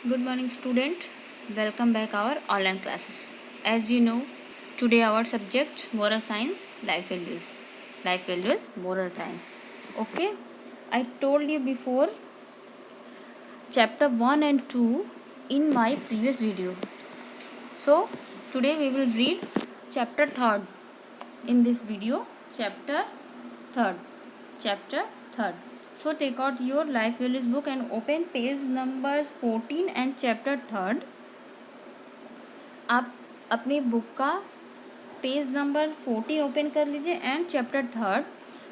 Good morning, student. Welcome back our online classes. As you know, today our subject moral science, life values. Life values, moral science. Okay, I told you before chapter 1 and 2 in my previous video. So today we will read chapter 3rd in this video. Chapter 3rd. Chapter 3rd. So take out your life values book and open page number 14 and chapter 3rd. आप अपनी book का page number 14 open कर लीजिए and chapter 3rd.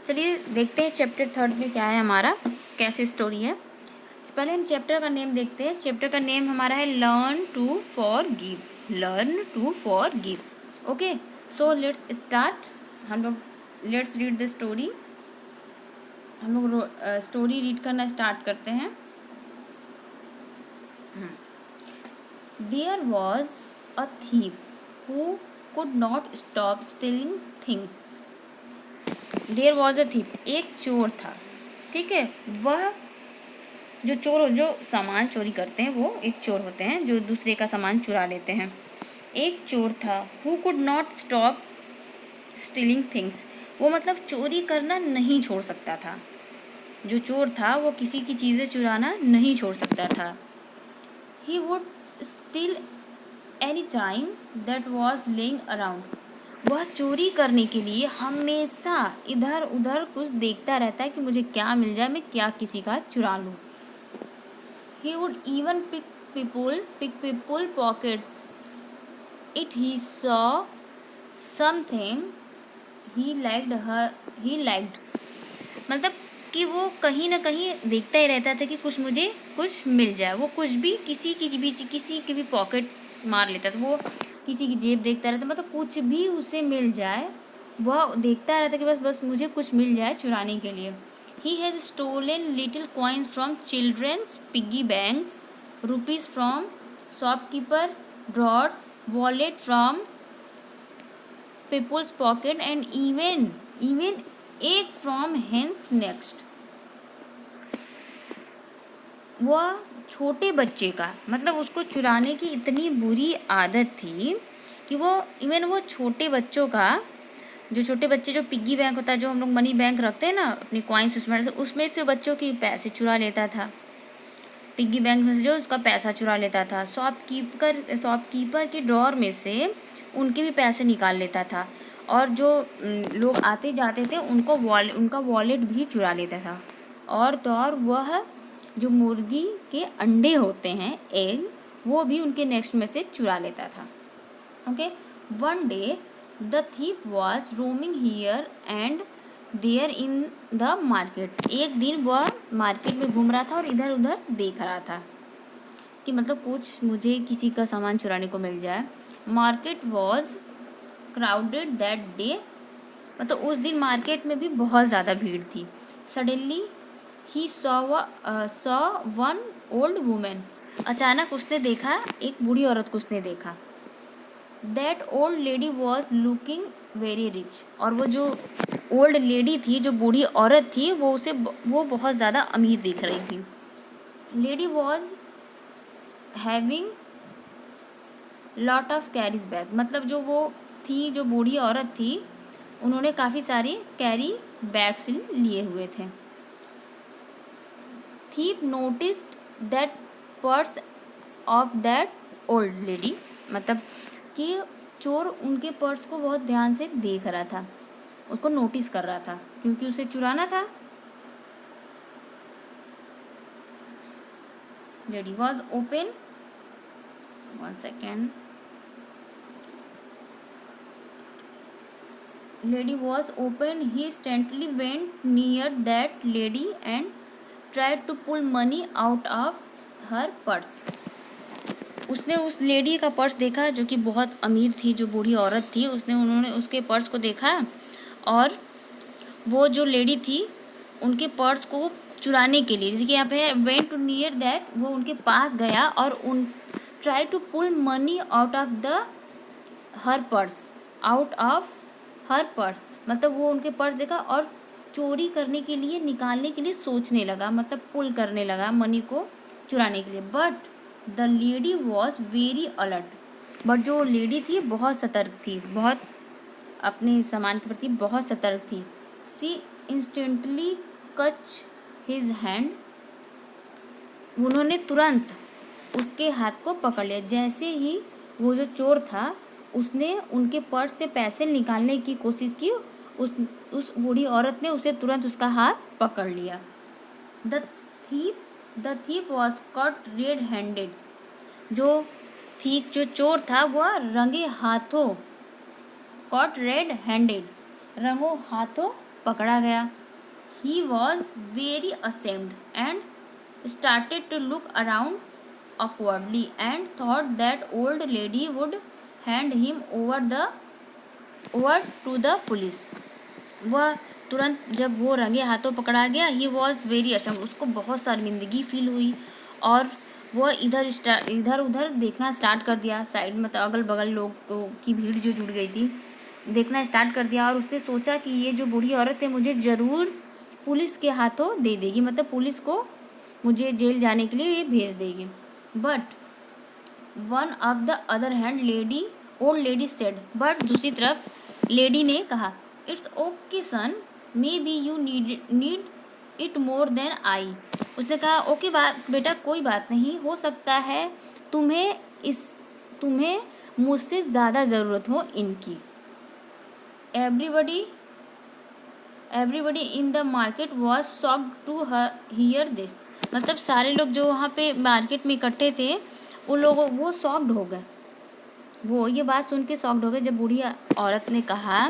चलिए देखते हैं chapter 3rd में क्या है हमारा, कैसी स्टोरी है. पहले हम चैप्टर का नेम देखते हैं. चैप्टर का नेम हमारा है learn to forgive. Learn to forgive. Okay, so let's start. हम लोग लेट्स रीड द स्टोरी. हम लोग स्टोरी रीड करना स्टार्ट करते हैं. There was a thief who could not stop stealing things. There was a thief. एक चोर था. ठीक है, वह जो सामान चोरी करते हैं वो एक चोर होते हैं जो दूसरे का सामान चुरा लेते हैं. एक चोर था. who could not stop stealing things. वो मतलब चोरी करना नहीं छोड़ सकता था. जो चोर था वो किसी की चीज़ें चुराना नहीं छोड़ सकता था. he would steal any time that was laying around. वह चोरी करने के लिए हमेशा इधर उधर कुछ देखता रहता है कि मुझे क्या मिल जाए, मैं क्या किसी का चुरा लूँ. He would even pick people pockets it he saw something he liked. मतलब कि वो कहीं ना कहीं देखता ही रहता था कि मुझे कुछ मिल जाए. वो कुछ भी किसी की भी पॉकेट मार लेता था. वो किसी की जेब देखता रहता, मतलब कुछ भी उसे मिल जाए वह देखता रहता कि बस मुझे कुछ मिल जाए चुराने के लिए. He has stolen little coins from childrens piggy banks, rupees from shopkeeper drawers, wallet from peoples pocket and even egg from hens nests. वह छोटे बच्चे का मतलब उसको चुराने की इतनी बुरी आदत थी कि वो छोटे बच्चों का जो छोटे बच्चे जो पिग्गी बैंक होता है, जो हम लोग मनी बैंक रखते हैं ना अपनी कॉइन्स, उसमें से बच्चों की पैसे चुरा लेता था. पिग्गी बैंक में से जो उसका पैसा चुरा लेता था. शॉपकीपर के ड्रॉर में से उनके भी पैसे निकाल लेता था. और जो लोग आते जाते थे उनका वॉलेट भी चुरा लेता था. और तो और वह जो मुर्गी के अंडे होते हैं, एग, वो भी उनके नेक्स्ट में से चुरा लेता था. Okay, one day the thief was roaming here and there in the market. एक दिन वह मार्केट में घूम रहा था और इधर उधर देख रहा था कि मतलब कुछ मुझे किसी का सामान चुराने को मिल जाए. Market was crowded that day. मतलब उस दिन मार्केट में भी बहुत ज़्यादा भीड़ थी. Suddenly he saw one old women. अचानक उसने देखा एक बूढ़ी औरत को उसने देखा. That old lady was looking very rich. और वो जो ओल्ड लेडी थी, जो बूढ़ी औरत थी, वो बहुत ज़्यादा अमीर दिख रही थी. Lady was having lot of carries bag. मतलब जो बूढ़ी औरत थी उन्होंने काफ़ी सारे कैरी बैग्स लिए हुए थे. Thief noticed that purse of that old lady. मतलब कि चोर उनके पर्स को बहुत ध्यान से देख रहा था, उसको नोटिस कर रहा था क्योंकि उसे चुराना था. Lady was open. 1 second. Lady was open. He instantly went near that lady and tried to pull money out of her purse. उसने उस लेडी का पर्स देखा जो कि बहुत अमीर थी, जो बूढ़ी औरत थी. उन्होंने उसके पर्स को देखा और वो जो लेडी थी उनके पर्स को चुराने के लिए, जैसे कि यहाँ पे वेंट टू नियर दैट, वो उनके पास गया और try to pull money out of her purse. मतलब वो उनके पर्स देखा और चोरी करने के लिए, निकालने के लिए सोचने लगा, मतलब पुल करने लगा मनी को चुराने के लिए. But the lady was very alert, but जो लेडी थी बहुत सतर्क थी, बहुत अपने सामान के प्रति बहुत सतर्क थी। सी इंस्टेंटली कच हिज हैंड, उन्होंने तुरंत उसके हाथ को पकड़ लिया। जैसे ही वो जो चोर था उसने उनके पर्स से पैसे निकालने की कोशिश की, उस बूढ़ी औरत ने उसे तुरंत उसका हाथ पकड़ लिया। The thief was caught red handed, जो चोर था वह रंगे हाथों, कॉट रेड हैंडेड, रंगों हाथों पकड़ा गया। He was very ashamed and started to look around awkwardly and thought that old lady would hand him over to the police. वह तुरंत जब वो रंगे हाथों पकड़ा गया, ही वॉज वेरी असम, उसको बहुत शर्मिंदगी फील हुई और वह इधर उधर देखना स्टार्ट कर दिया। साइड में अगल बगल लोगों की भीड़ जो जुड़ गई थी, देखना स्टार्ट कर दिया और उसने सोचा कि ये जो बूढ़ी औरत है मुझे ज़रूर पुलिस के हाथों दे देगी, मतलब पुलिस को मुझे जेल जाने के लिए ये भेज देगी। But one of the other hand old lady said, but दूसरी तरफ लेडी ने कहा, it's okay son, maybe you need it more than I. उसने कहा ओके बेटा, कोई बात नहीं, हो सकता है तुम्हें मुझसे ज़्यादा ज़रूरत हो इनकी। Everybody in the market was shocked to hear this, मतलब सारे लोग जो वहाँ पे मार्केट में इकट्ठे थे वो शॉक्ड हो गए, वो ये बात सुन के शॉक्ड हो गए जब बूढ़ी औरत ने कहा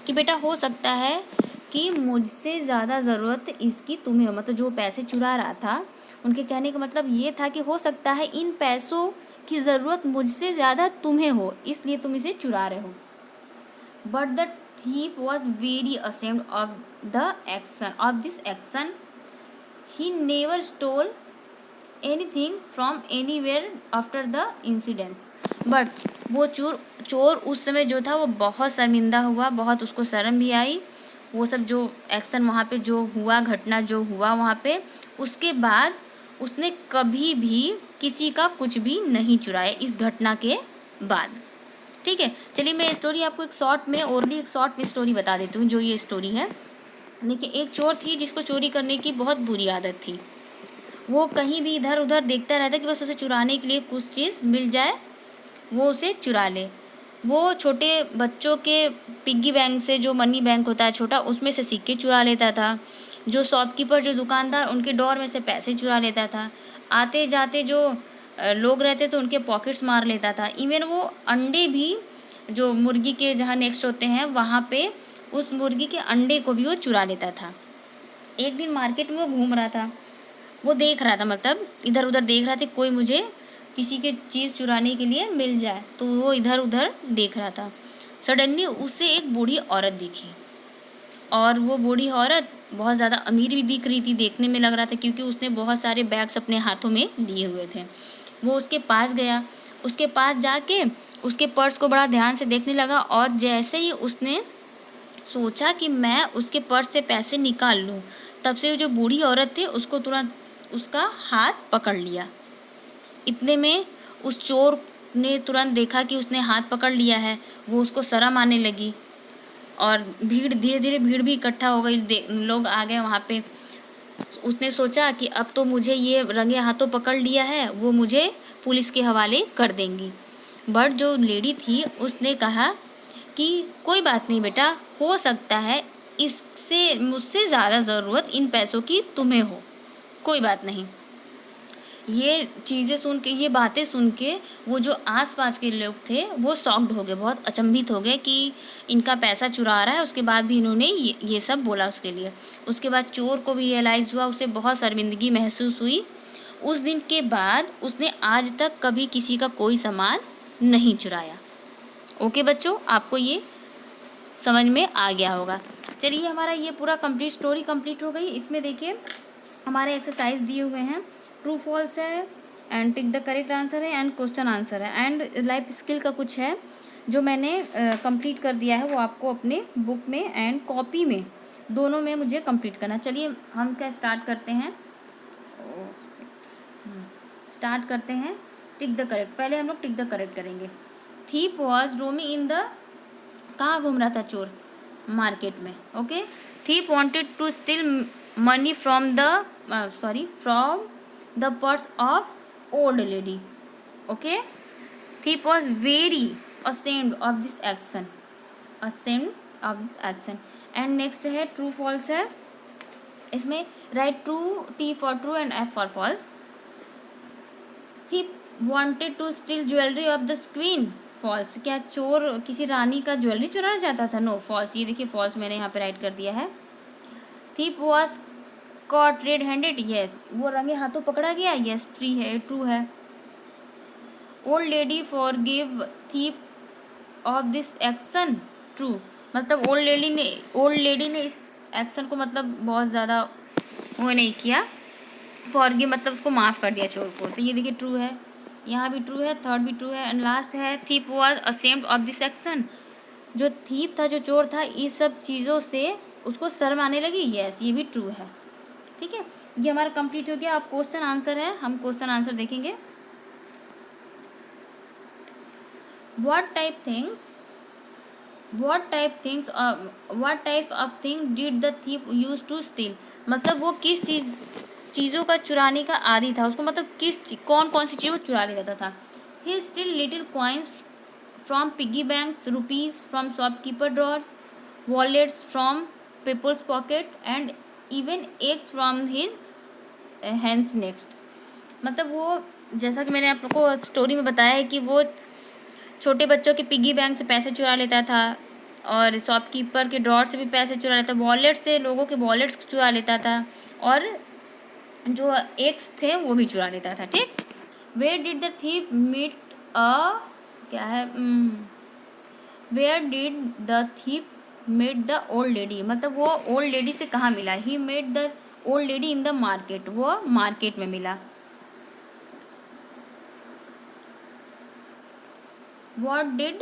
कि बेटा हो सकता है कि मुझसे ज़्यादा ज़रूरत इसकी तुम्हें हो, मतलब जो पैसे चुरा रहा था उनके कहने का मतलब ये था कि हो सकता है इन पैसों की ज़रूरत मुझसे ज़्यादा तुम्हें हो, इसलिए तुम इसे चुरा रहे हो। But the thief was very ashamed of this action. He never stole anything from anywhere after the incidents. But वो चोर उस समय जो था वो बहुत शर्मिंदा हुआ, बहुत उसको शर्म भी आई। वो सब जो एक्शन वहाँ पे जो हुआ, घटना जो हुआ वहाँ पे, उसके बाद उसने कभी भी किसी का कुछ भी नहीं चुराया इस घटना के बाद। ठीक है, चलिए मैं स्टोरी आपको एक शॉर्ट में स्टोरी बता देती हूँ। जो ये स्टोरी है, देखिए एक चोर थी जिसको चोरी करने की बहुत बुरी आदत थी। वो कहीं भी इधर उधर देखता रहता कि बस उसे चुराने के लिए कुछ चीज़ मिल जाए, वो उसे चुरा ले। वो छोटे बच्चों के पिग्गी बैंक से, जो मनी बैंक होता है छोटा, उसमें से सिक्के चुरा लेता था। जो शॉपकीपर, जो दुकानदार, उनके डोर में से पैसे चुरा लेता था। आते जाते जो लोग रहते तो उनके पॉकेट्स मार लेता था। इवन वो अंडे भी, जो मुर्गी के जहाँ नेक्स्ट होते हैं वहाँ पे, उस मुर्गी के अंडे को भी वो चुरा लेता था। एक दिन मार्केट में वो घूम रहा था, वो देख रहा था, मतलब इधर उधर देख रहा था कोई मुझे किसी के चीज़ चुराने के लिए मिल जाए, तो वो इधर उधर देख रहा था। सडनली उसे एक बूढ़ी औरत दिखी और वो बूढ़ी औरत बहुत ज़्यादा अमीर भी दिख रही थी, देखने में लग रहा था, क्योंकि उसने बहुत सारे बैग्स अपने हाथों में लिए हुए थे। वो उसके पास गया, उसके पास जाके उसके पर्स को बड़ा ध्यान से देखने लगा और जैसे ही उसने सोचा कि मैं उसके पर्स से पैसे निकाल लूँ, तब से जो बूढ़ी औरत थी उसको तुरंत उसका हाथ पकड़ लिया। इतने में उस चोर ने तुरंत देखा कि उसने हाथ पकड़ लिया है, वो उसको शर्म आने लगी और धीरे धीरे भीड़ भी इकट्ठा हो गई, लोग आ गए वहाँ पे। उसने सोचा कि अब तो मुझे ये रंगे हाथों पकड़ लिया है, वो मुझे पुलिस के हवाले कर देंगी। बट जो लेडी थी उसने कहा कि कोई बात नहीं बेटा, हो सकता है इससे मुझसे ज़्यादा ज़रूरत इन पैसों की तुम्हें हो, कोई बात नहीं। ये चीज़ें सुन के, ये बातें सुन के वो जो आसपास के लोग थे वो शॉक्ड हो गए, बहुत अचंभित हो गए कि इनका पैसा चुरा रहा है, उसके बाद भी इन्होंने ये सब बोला उसके लिए। उसके बाद चोर को भी रियलाइज़ हुआ, उसे बहुत शर्मिंदगी महसूस हुई। उस दिन के बाद उसने आज तक कभी किसी का कोई सामान नहीं चुराया। ओके बच्चों, आपको ये समझ में आ गया होगा। चलिए हमारा ये पूरा स्टोरी कंप्लीट हो गई। इसमें देखिए हमारे एक्सरसाइज दिए हुए हैं, ट्रू फॉल्स है and tick the correct answer है एंड क्वेश्चन आंसर है एंड लाइफ स्किल का कुछ है जो मैंने कंप्लीट कर दिया है, वो आपको अपने बुक में एंड कॉपी में दोनों में मुझे कंप्लीट करना। चलिए हम क्या स्टार्ट करते हैं, टिक द करेक्ट, पहले हम लोग टिक द करेक्ट करेंगे। Thief was roaming in the, कहाँ घूम रहा था चोर? मार्केट में। Okay, thief wanted to steal money from the from the purse of old lady. Okay, thief was very ashamed of this action, ashamed of this action। And next है true false है, इसमें right true, T for true and F for false. Thief wanted to steal jewellery of the queen, false. क्या चोर किसी रानी का jewellery चुराना चाहता था? No, false. ये देखिए फॉल्स मैंने यहाँ पे राइट कर दिया है। Thief was caught red handed, yes, वो रंगे हाथों पकड़ा गया, यस, ट्री है, ट्रू है। Old lady for give thief of this action, true. मतलब ओल्ड लेडी ने इस एक्शन को मतलब बहुत ज़्यादा वो नहीं किया, फॉरगिव मतलब उसको माफ़ कर दिया चोर को, तो ये देखिए ट्रू है, यहाँ भी ट्रू है, थर्ड भी ट्रू है। एंड लास्ट है thief was ashamed of this action, जो थीप था, जो चोर था, इस सब चीज़ों से उसको शर्म आने लगी, यस, ये भी ट्रू है। ठीक है, ये हमारा कंप्लीट हो गया। अब क्वेश्चन आंसर है, हम क्वेश्चन आंसर देखेंगे। what type of thing did the thief use to steal, मतलब वो किस चीज़ों का चुराने का आदी था, उसको मतलब कौन कौन सी चीज़ चुरा ले जाता था। he steal little coins from piggy banks, rupees from shopkeeper drawers, wallets from people's pocket and even eggs from his hens next। मतलब वो, जैसा कि मैंने आप लोग को स्टोरी में बताया है कि वो छोटे बच्चों के पिगी बैंक से पैसे चुरा लेता था और शॉपकीपर के ड्रॉर से भी पैसे चुरा लेता, वॉलेट से लोगों के वॉलेट्स चुरा लेता था और जो एग्स थे वो भी चुरा लेता था। ठीक, where did the thief meet क्या है, where did the thief met the old lady, मतलब वो ओल्ड लेडी से कहाँ मिला। He met the old lady in the market, वो मार्केट में मिला। What did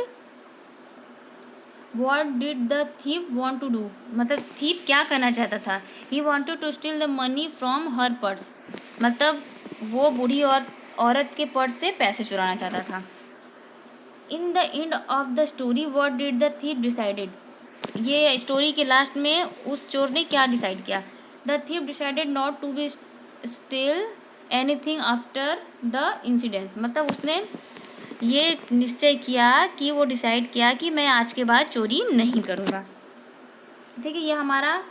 the thief want to do, मतलब thief क्या करना चाहता था। He wanted to steal the money from her purse, मतलब वो बूढ़ी और औरत के पर्स से पैसे चुराना चाहता था। In the end of the story what did the thief decided, ये स्टोरी के लास्ट में उस चोर ने क्या डिसाइड किया। The thief decided not to be steal anything after the incident, मतलब उसने ये निश्चय किया कि वो डिसाइड किया कि मैं आज के बाद चोरी नहीं करूँगा। ठीक है, ये हमारा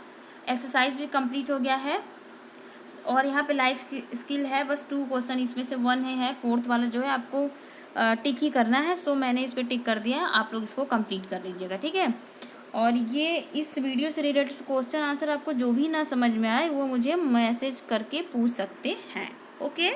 एक्सरसाइज भी कंप्लीट हो गया है और यहाँ पे लाइफ स्किल है बस 2 क्वेश्चन, इसमें से 1 है, 4th वाला जो है आपको टिक ही करना है। सो मैंने इस पर टिक कर दिया, आप लोग इसको कंप्लीट कर लीजिएगा। ठीक है, और ये इस वीडियो से रिलेटेड क्वेश्चन आंसर आपको जो भी ना समझ में आए वो मुझे मैसेज करके पूछ सकते हैं। ओके।